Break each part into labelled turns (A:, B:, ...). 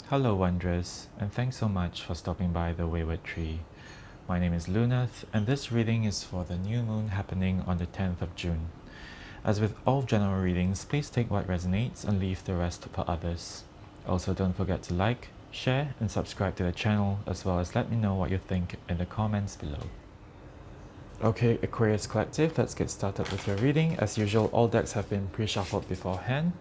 A: Hello Wondrous, and thanks so much for stopping by the Wayward Tree. My name is Lunath, and this reading is for the new moon happening on the 10th of June. As with all general readings, please take what resonates and leave the rest for others. Also, don't forget to like, share, and subscribe to the channel, as well as let me know what you think in the comments below. Okay, Aquarius Collective, let's get started with your reading. As usual, all decks have been pre-shuffled beforehand.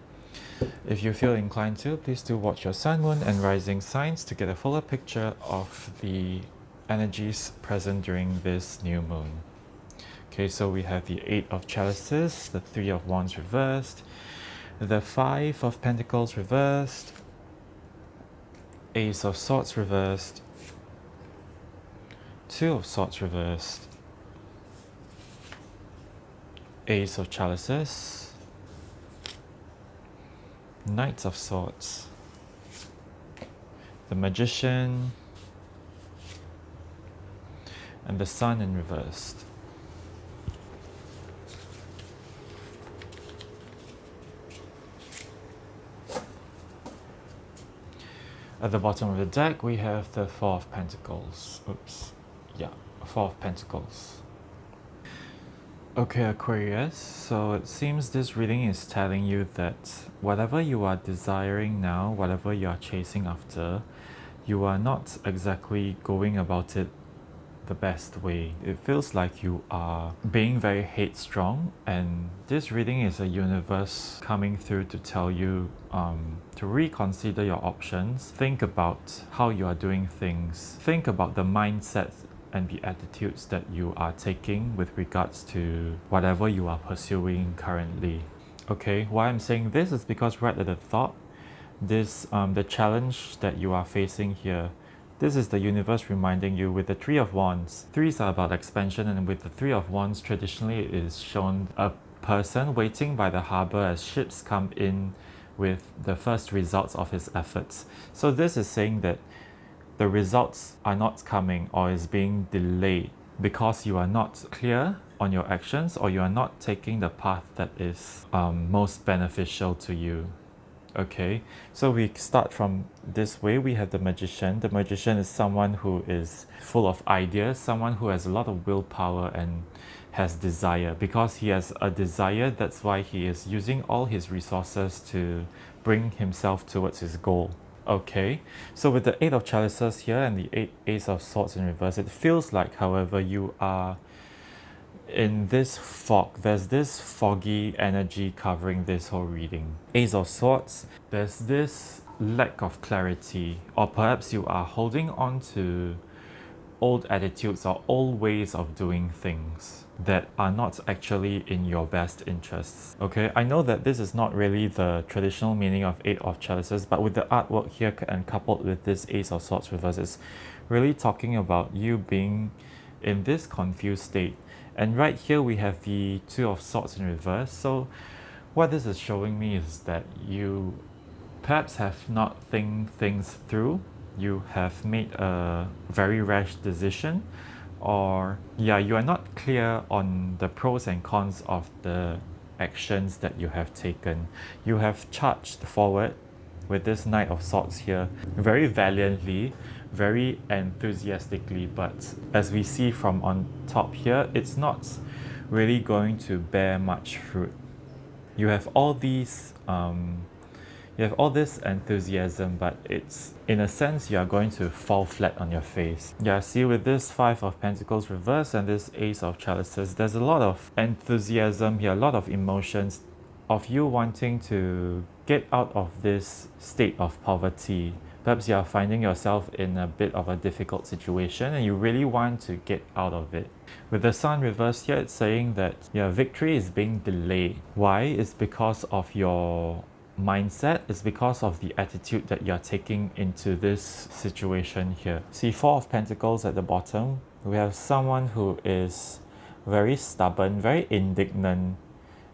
A: If you feel inclined to, please do watch your sun, moon, and rising signs to get a fuller picture of the energies present during this new moon. Okay, so we have the 8 of Chalices, the 3 of Wands reversed, the 5 of Pentacles reversed, Ace of Swords reversed, 2 of Swords reversed, Ace of Chalices, Knight of Swords, the Magician, and the Sun in reversed. At the bottom of the deck, we have the 4 of Pentacles. Four of Pentacles. Okay, Aquarius, so it seems this reading is telling you that whatever you are desiring now, whatever you are chasing after, you are not exactly going about it the best way. It feels like you are being very headstrong, and this reading is a universe coming through to tell you to reconsider your options. Think about how you are doing things. Think about the mindset and the attitudes that you are taking with regards to whatever you are pursuing currently. Okay, why I'm saying this is because right at the thought, the challenge that you are facing here, this is the universe reminding you with the 3 of Wands. Threes are about expansion, and with the 3 of Wands, traditionally it is shown a person waiting by the harbor as ships come in with the first results of his efforts. So this is saying that the results are not coming or is being delayed because you are not clear on your actions, or you are not taking the path that is most beneficial to you. Okay, so we start from this way. We have the Magician. The Magician is someone who is full of ideas, someone who has a lot of willpower and has desire. Because he has a desire, that's why he is using all his resources to bring himself towards his goal. Okay, so with the 8 of Chalices here and the Ace of Swords in reverse, it feels like, however, you are in this fog. There's this foggy energy covering this whole reading. Ace of Swords, there's this lack of clarity, or perhaps you are holding on to old attitudes or old ways of doing things that are not actually in your best interests. Okay, I know that this is not really the traditional meaning of 8 of Chalices, but with the artwork here and coupled with this Ace of Swords reverse, it's really talking about you being in this confused state. And right here we have the 2 of Swords in reverse. So what this is showing me is that you perhaps have not think things through. You have made a very rash decision, or you are not clear on the pros and cons of the actions that you have taken. You have charged forward with this Knight of Swords here very valiantly, very enthusiastically, but as we see from on top here, it's not really going to bear much fruit. You have all these you have all this enthusiasm, but it's, in a sense, you are going to fall flat on your face. Yeah, see, with this 5 of Pentacles reverse and this Ace of Chalices, there's a lot of enthusiasm here, a lot of emotions of you wanting to get out of this state of poverty. Perhaps you are finding yourself in a bit of a difficult situation and you really want to get out of it. With the Sun reversed here, it's saying that your victory is being delayed. Why? It's because of your mindset. Is because of the attitude that you're taking into this situation here. See, 4 of Pentacles at the bottom, we have someone who is very stubborn, very indignant,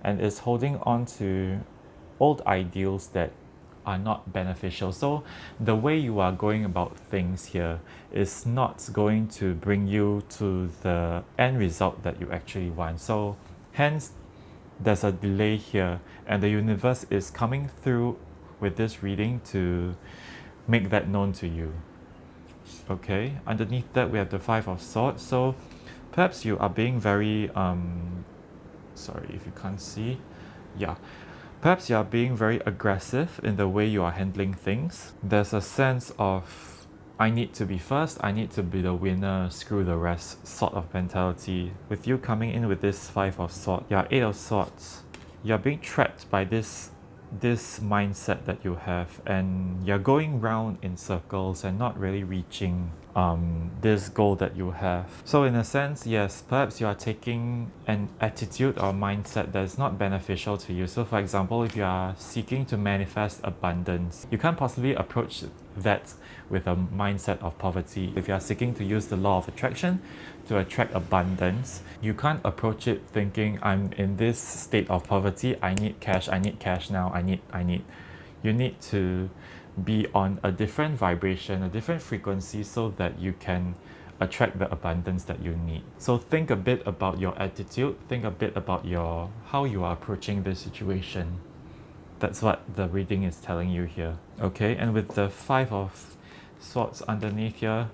A: and is holding on to old ideals that are not beneficial. So the way you are going about things here is not going to bring you to the end result that you actually want. So hence there's a delay here, and the universe is coming through with this reading to make that known to you. Okay, underneath that we have the Five of Swords. So perhaps you are being very sorry if you can't see. Yeah, perhaps you are being very aggressive in the way you are handling things. There's a sense of I need to be first, I need to be the winner, screw the rest sort of mentality. With you coming in with this Five of Swords, yeah, Eight of Swords, you're being trapped by this mindset that you have, and you're going round in circles and not really reaching this goal that you have. So in a sense, yes, perhaps you are taking an attitude or mindset that is not beneficial to you. So for example, if you are seeking to manifest abundance, you can't possibly approach that with a mindset of poverty. If you are seeking to use the law of attraction to attract abundance, you can't approach it thinking, I'm in this state of poverty, I need cash now, I need. You need to be on a different vibration, a different frequency, so that you can attract the abundance that you need. So think a bit about your attitude, think a bit about how you are approaching this situation. That's what the reading is telling you here. Okay, and with the Five of Swords underneath here,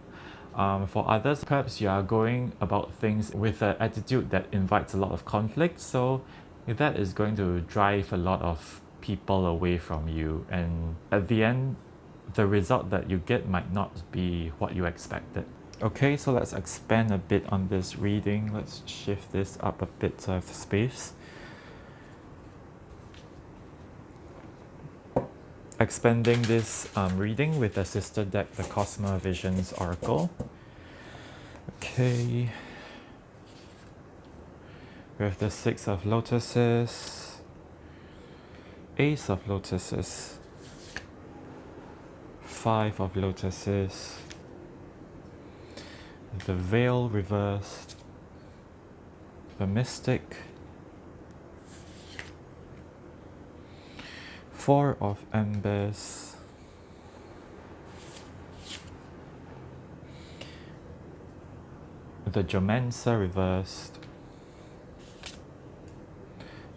A: for others, perhaps you are going about things with an attitude that invites a lot of conflict, so that is going to drive a lot of people away from you, and at the end, the result that you get might not be what you expected. Okay, so let's expand a bit on this reading. Let's shift this up a bit so I have space. Expanding this reading with the sister deck, the Cosmo Visions Oracle. Okay. We have the Six of Lotuses, Ace of Lotuses, Five of Lotuses, the Veil reversed, the Mystic, Four of Embers, the Geomancer reversed,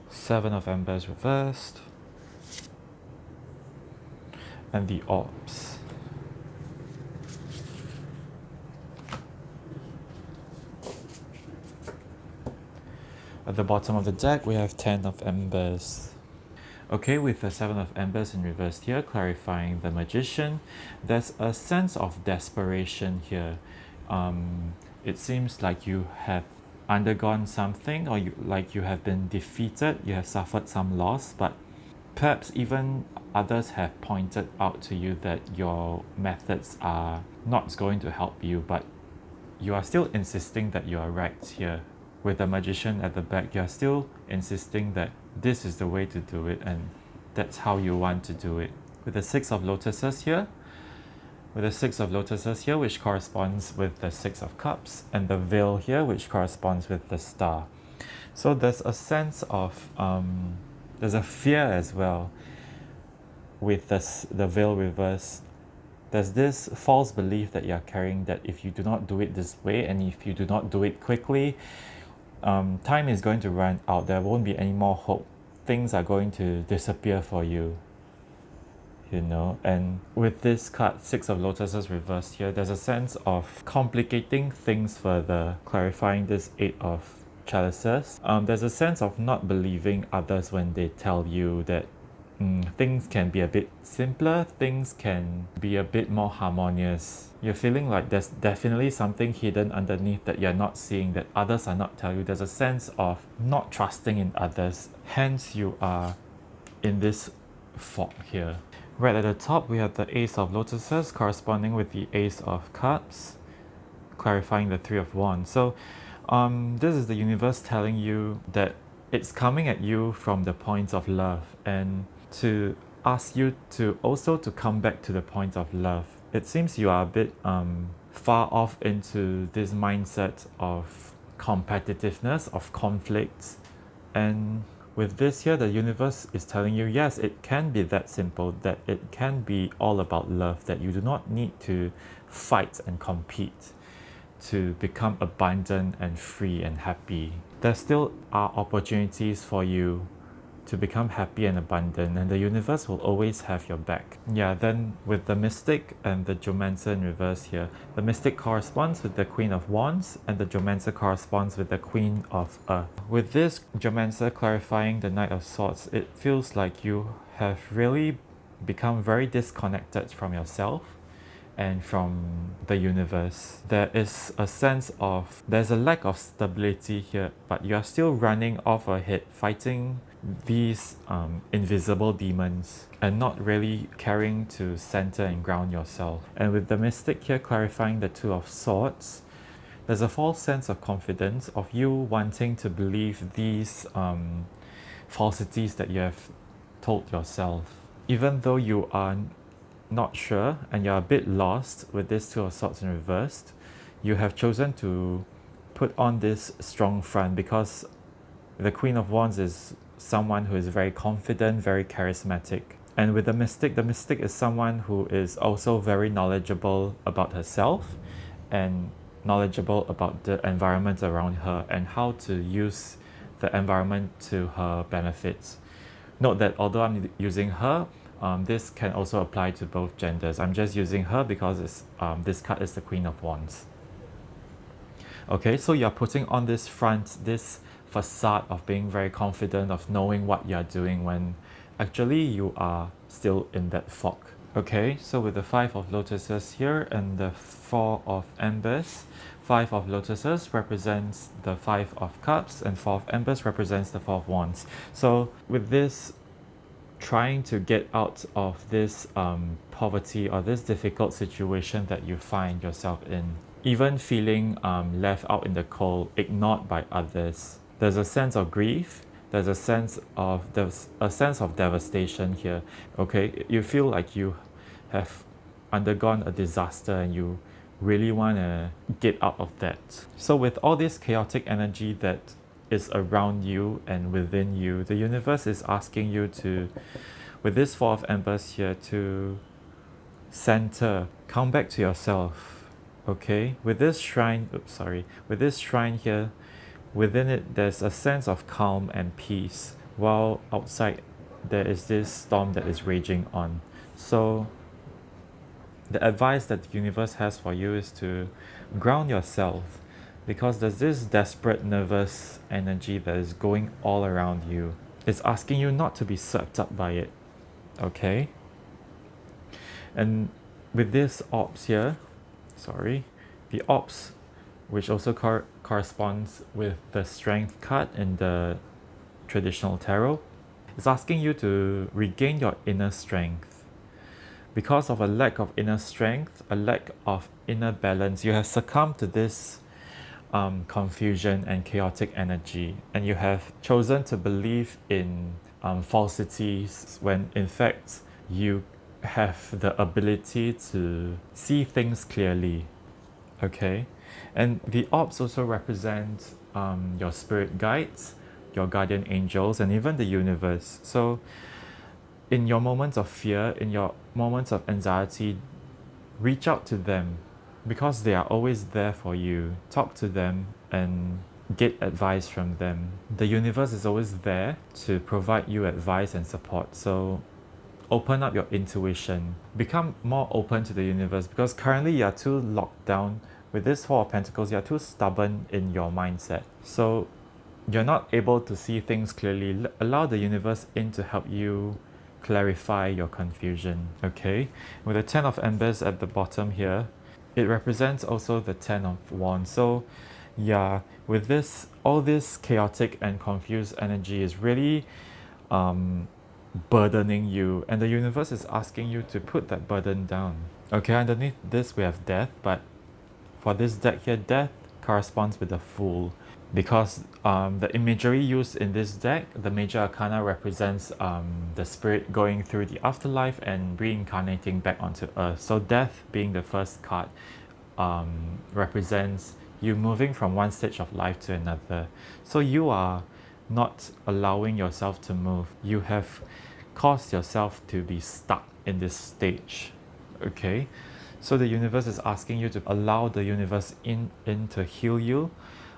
A: Seven of Embers reversed, and the Orbs. At the bottom of the deck, we have 10 of Embers. Okay, with the Seven of Embers in reverse here, clarifying the Magician, there's a sense of desperation here. It seems like you have undergone something, or you have been defeated, you have suffered some loss, but perhaps even others have pointed out to you that your methods are not going to help you, but you are still insisting that you are right here. With the Magician at the back, you are still insisting that this is the way to do it, and that's how you want to do it. With the Six of Lotuses here, which corresponds with the Six of Cups, and the Veil here, which corresponds with the Star. So there's a sense of, there's a fear as well with the Veil reverse. There's this false belief that you're carrying that if you do not do it this way, and if you do not do it quickly, time is going to run out. There won't be any more hope. Things are going to disappear for you. You know, and with this card, Six of Lotuses reversed here, there's a sense of complicating things further, clarifying this Eight of Chalices. There's a sense of not believing others when they tell you that things can be a bit simpler, things can be a bit more harmonious. You're feeling like there's definitely something hidden underneath that you're not seeing, that others are not telling you. There's a sense of not trusting in others, hence you are in this fog here. Right at the top, we have the Ace of Lotuses corresponding with the Ace of Cups, clarifying the Three of Wands. So this is the universe telling you that it's coming at you from the point of love, and to ask you to also to come back to the point of love. It seems you are a bit far off into this mindset of competitiveness, of conflicts, and with this here, the universe is telling you, yes, it can be that simple, that it can be all about love, that you do not need to fight and compete to become abundant and free and happy. There still are opportunities for you to become happy and abundant, and the universe will always have your back. Yeah, then with the Mystic and the Geomancer in reverse here, the Mystic corresponds with the Queen of Wands and the Geomancer corresponds with the Queen of Earth. With this Geomancer clarifying the Knight of Swords, it feels like you have really become very disconnected from yourself and from the universe. There's a lack of stability here, but you are still running off ahead, fighting these invisible demons and not really caring to center and ground yourself. And with the Mystic here clarifying the Two of Swords, there's a false sense of confidence of you wanting to believe these falsities that you have told yourself. Even though you are not sure and you're a bit lost with this Two of Swords in reversed, you have chosen to put on this strong front because the Queen of Wands is someone who is very confident, very charismatic. And with the Mystic is someone who is also very knowledgeable about herself and knowledgeable about the environment around her and how to use the environment to her benefits. Note that although I'm using her, this can also apply to both genders. I'm just using her because this card is the Queen of Wands. Okay, so you're putting on this front, this facade of being very confident, of knowing what you're doing when actually you are still in that fog. Okay, so with the Five of Lotuses here and the Four of Embers, Five of Lotuses represents the Five of Cups and Four of Embers represents the Four of Wands. So with this, trying to get out of this poverty or this difficult situation that you find yourself in, even feeling left out in the cold, ignored by others. There's a sense of grief, there's a sense of devastation here. Okay, you feel like you have undergone a disaster and you really want to get out of that. So with all this chaotic energy that is around you and within you, the universe is asking you to, with this Four of Embers here, to center, come back to yourself. Okay, with this shrine here, within it there's a sense of calm and peace, while outside there is this storm that is raging on. So the advice that the universe has for you is to ground yourself, because there's this desperate, nervous energy that is going all around you. It's asking you not to be swept up by it, okay? And with this ops here, the ops, which also corresponds with the Strength card in the traditional tarot, is asking you to regain your inner strength. Because of a lack of inner strength, a lack of inner balance, you have succumbed to this confusion and chaotic energy, and you have chosen to believe in falsities when in fact you have the ability to see things clearly. Okay, and the orbs also represent your spirit guides, your guardian angels, and even the universe. So in your moments of fear, in your moments of anxiety, reach out to them, because they are always there for you. Talk to them and get advice from them. The universe is always there to provide you advice and support. So open up your intuition. Become more open to the universe, because currently you are too locked down. With this Four of Pentacles, you are too stubborn in your mindset. So you're not able to see things clearly. Allow the universe in to help you clarify your confusion. Okay, with the Ten of Embers at the bottom here, it represents also the Ten of Wands. So yeah, with this, all this chaotic and confused energy is really burdening you, and the universe is asking you to put that burden down. Okay, underneath this we have Death, but for this deck here, Death corresponds with the Fool, because the imagery used in this deck, the major arcana represents the spirit going through the afterlife and reincarnating back onto Earth. So Death, being the first card, represents you moving from one stage of life to another. So you are not allowing yourself to move. You have caused yourself to be stuck in this stage. Okay, so the universe is asking you to allow the universe in to heal you,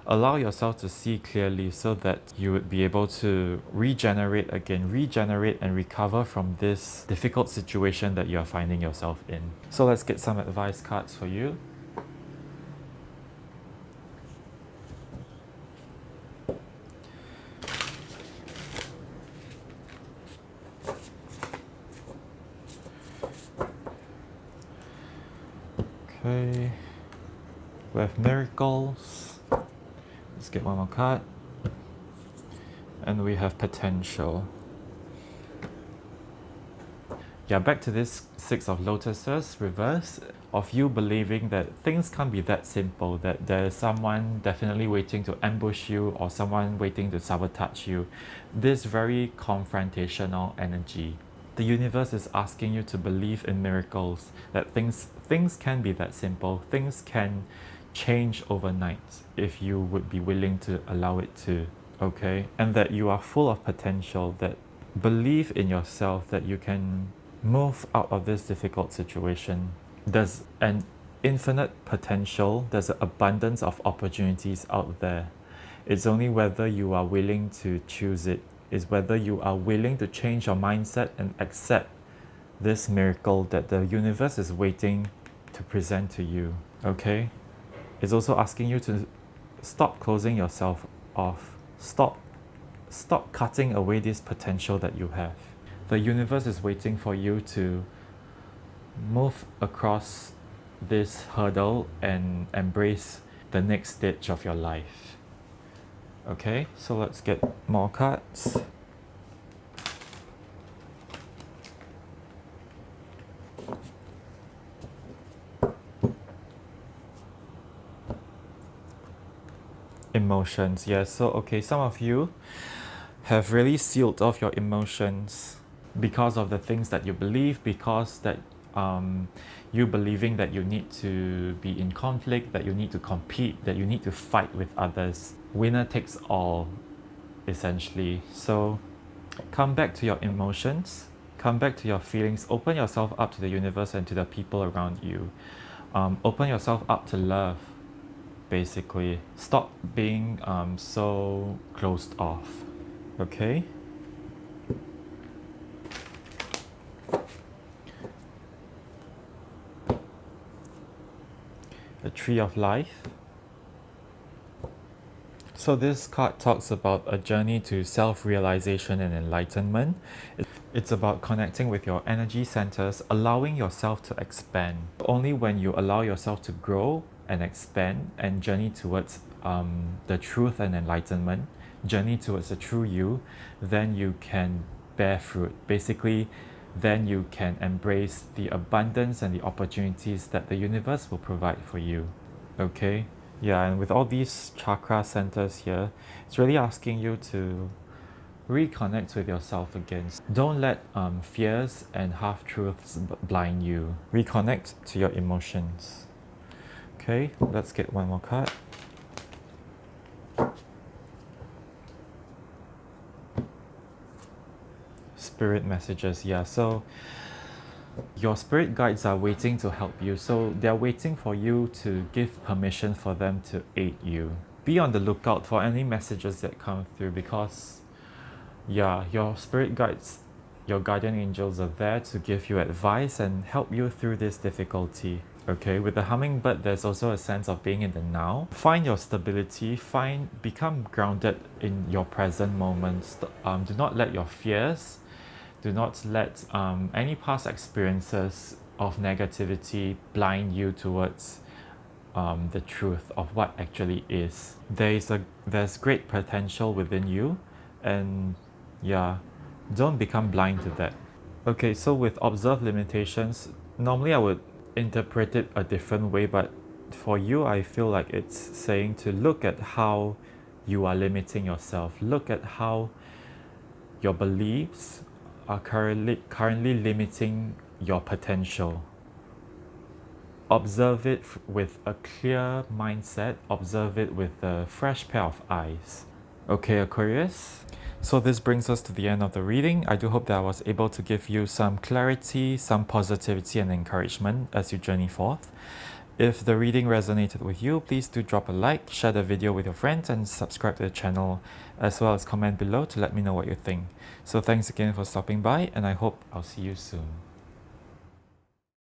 A: Allow yourself to see clearly so that you would be able to regenerate and recover from this difficult situation that you are finding yourself in. So let's get some advice cards for you. Okay, we have miracles. Let's get one more card. And we have potential. Yeah, back to this Six of Lotuses reverse, of you believing that things can't be that simple, that there's someone definitely waiting to ambush you or someone waiting to sabotage you. This very confrontational energy. The universe is asking you to believe in miracles, that things can be that simple, things can change overnight if you would be willing to allow it to, okay? And that you are full of potential, that believe in yourself that you can move out of this difficult situation. There's an infinite potential, there's an abundance of opportunities out there. It's only whether you are willing to choose it, is whether you are willing to change your mindset and accept this miracle that the universe is waiting to present to you, okay? It's also asking you to stop closing yourself off. Stop cutting away this potential that you have. The universe is waiting for you to move across this hurdle and embrace the next stage of your life. Okay, so let's get more cards. Emotions, yes. So, okay, some of you have really sealed off your emotions because of the things that you believe, because that you believing that you need to be in conflict, that you need to compete, that you need to fight with others. Winner takes all, essentially. So come back to your emotions, come back to your feelings, open yourself up to the universe and to the people around you. Open yourself up to love, basically. Stop being so closed off, okay? The Tree of Life. So this card talks about a journey to self-realization and enlightenment. It's about connecting with your energy centers, allowing yourself to expand. Only when you allow yourself to grow and expand and journey towards the truth and enlightenment, journey towards the true you, then you can bear fruit. Basically, then you can embrace the abundance and the opportunities that the universe will provide for you. Okay? Yeah, and with all these chakra centers here, it's really asking you to reconnect with yourself again. Don't let fears and half-truths blind you. Reconnect to your emotions. Okay, let's get one more card. Spirit messages, yeah. So your spirit guides are waiting to help you. So they're waiting for you to give permission for them to aid you. Be on the lookout for any messages that come through, because yeah, your spirit guides, your guardian angels are there to give you advice and help you through this difficulty. Okay, with the hummingbird, there's also a sense of being in the now. Find your stability, become grounded in your present moments. Do not let your fears, do not let any past experiences of negativity blind you towards the truth of what actually is. There's great potential within you, and yeah, don't become blind to that. Okay, so with observed limitations, normally I would interpret it a different way, but for you, I feel like it's saying to look at how you are limiting yourself. Look at how your beliefs are currently limiting your potential. Observe it with a clear mindset. Observe it with a fresh pair of eyes. Okay, Aquarius. So this brings us to the end of the reading. I do hope that I was able to give you some clarity, some positivity and encouragement as you journey forth. If the reading resonated with you, please do drop a like, share the video with your friends, and subscribe to the channel, as well as comment below to let me know what you think. So thanks again for stopping by, and I hope I'll see you soon.